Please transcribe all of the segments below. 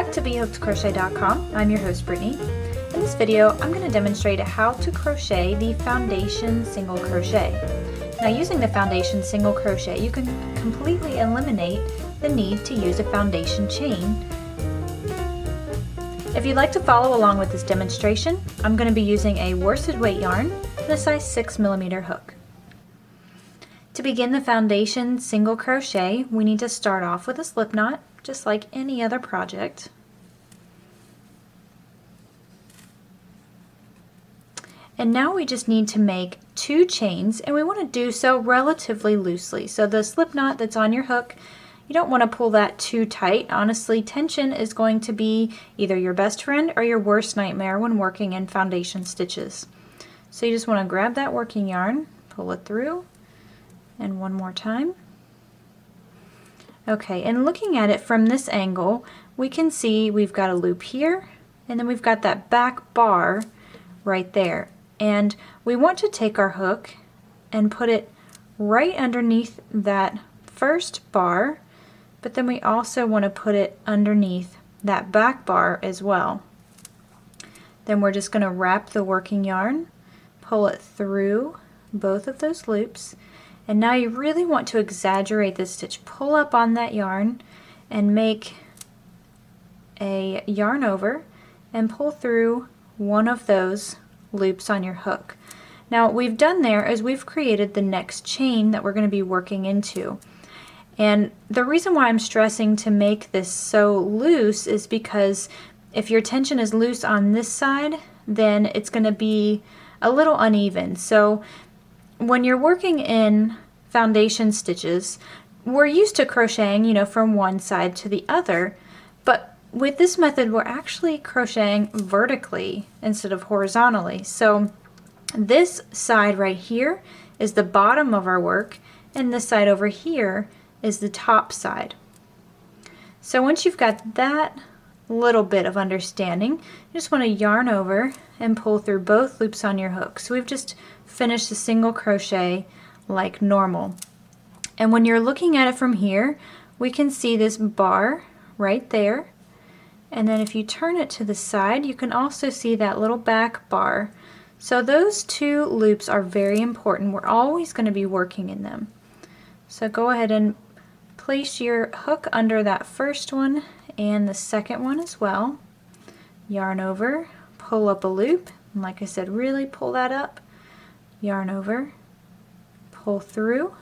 back to BHookedCrochet.com. I'm your host Brittany. In this video I'm going to demonstrate how to crochet the foundation single crochet. Now using the foundation single crochet you can completely eliminate the need to use a foundation chain. If you'd like to follow along with this demonstration, I'm going to be using a worsted weight yarn and a size 6mm hook. To begin the foundation single crochet, we need to start off with a slip knot, just like any other project. And now we just need to make 2 chains, and we want to do so relatively loosely. So the slip knot that's on your hook, you don't want to pull that too tight. Honestly, tension is going to be either your best friend or your worst nightmare when working in foundation stitches. So you just want to grab that working yarn, pull it through, and one more time. Okay, and looking at it from this angle, we can see we've got a loop here, and then we've got that back bar right there. And we want to take our hook and put it right underneath that first bar, but then we also want to put it underneath that back bar as well. Then we're just going to wrap the working yarn, pull it through both of those loops, and now you really want to exaggerate this stitch. Pull up on that yarn and make a yarn over and pull through one of those loops on your hook. Now what we've done there is we've created the next chain that we're going to be working into. And the reason why I'm stressing to make this so loose is because if your tension is loose on this side, then it's going to be a little uneven. So when you're working in foundation stitches, we're used to crocheting, you know, from one side to the other, but with this method we're actually crocheting vertically instead of horizontally. So this side right here is the bottom of our work, and this side over here is the top side. So once you've got that little bit of understanding, you just want to yarn over and pull through both loops on your hook. So we've just finished a single crochet like normal. And when you're looking at it from here, we can see this bar right there. And then if you turn it to the side, you can also see that little back bar. So those 2 loops are very important. We're always going to be working in them. So go ahead and place your hook under that first one and the second one as well. Yarn over, pull up a loop, and like I said, really pull that up. Yarn over, pull through,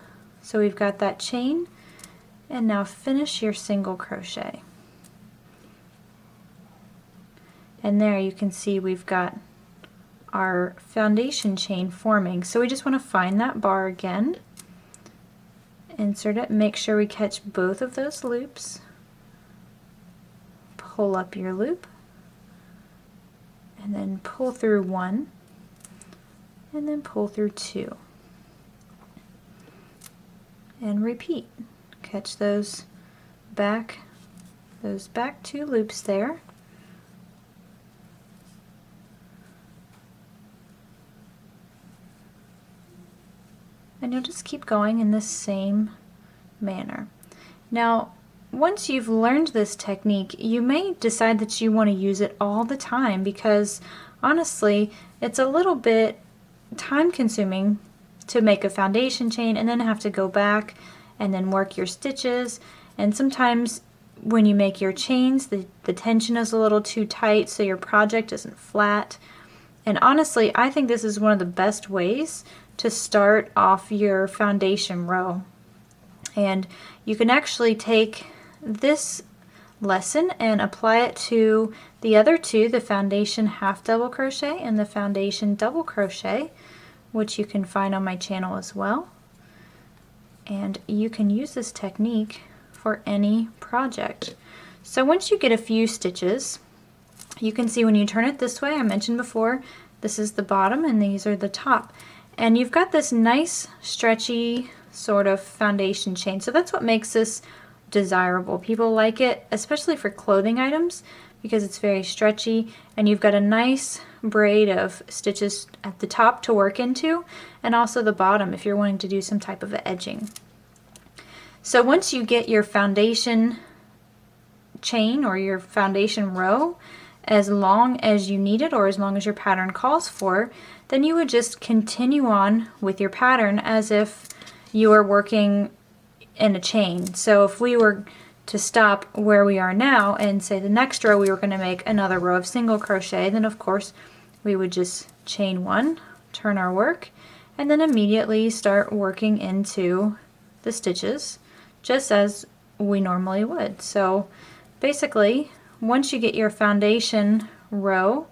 so we've got that chain, and now finish your single crochet. And there you can see we've got our foundation chain forming. So we just want to find that bar again, insert it, make sure we catch both of those loops, pull up your loop, and then pull through 1, and then pull through 2. And repeat. Catch those back 2 loops there. And you'll just keep going in this same manner. Now, once you've learned this technique, you may decide that you want to use it all the time, because honestly, it's a little bit time consuming to make a foundation chain and then have to go back and then work your stitches. And sometimes when you make your chains, the tension is a little too tight, so your project isn't flat. And honestly, I think this is one of the best ways to start off your foundation row. And you can actually take this lesson and apply it to the other 2, the foundation half double crochet and the foundation double crochet, which you can find on my channel as well. And you can use this technique for any project. So once you get a few stitches, you can see when you turn it this way, I mentioned before, this is the bottom and these are the top. And you've got this nice stretchy sort of foundation chain. So that's what makes this desirable. People like it, especially for clothing items, because it's very stretchy, and you've got a nice braid of stitches at the top to work into, and also the bottom if you're wanting to do some type of edging. So once you get your foundation chain or your foundation row as long as you need it or as long as your pattern calls for, then you would just continue on with your pattern as if you were working in a chain. So if we were to stop where we are now and say the next row we were going to make another row of single crochet, then of course we would just chain one, turn our work, and then immediately start working into the stitches just as we normally would. So basically, once you get your foundation row,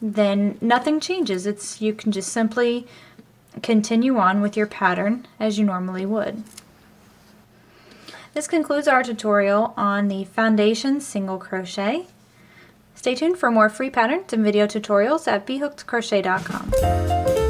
then nothing changes. You can just simply continue on with your pattern as you normally would. This concludes our tutorial on the foundation single crochet. Stay tuned for more free patterns and video tutorials at BHookedCrochet.com.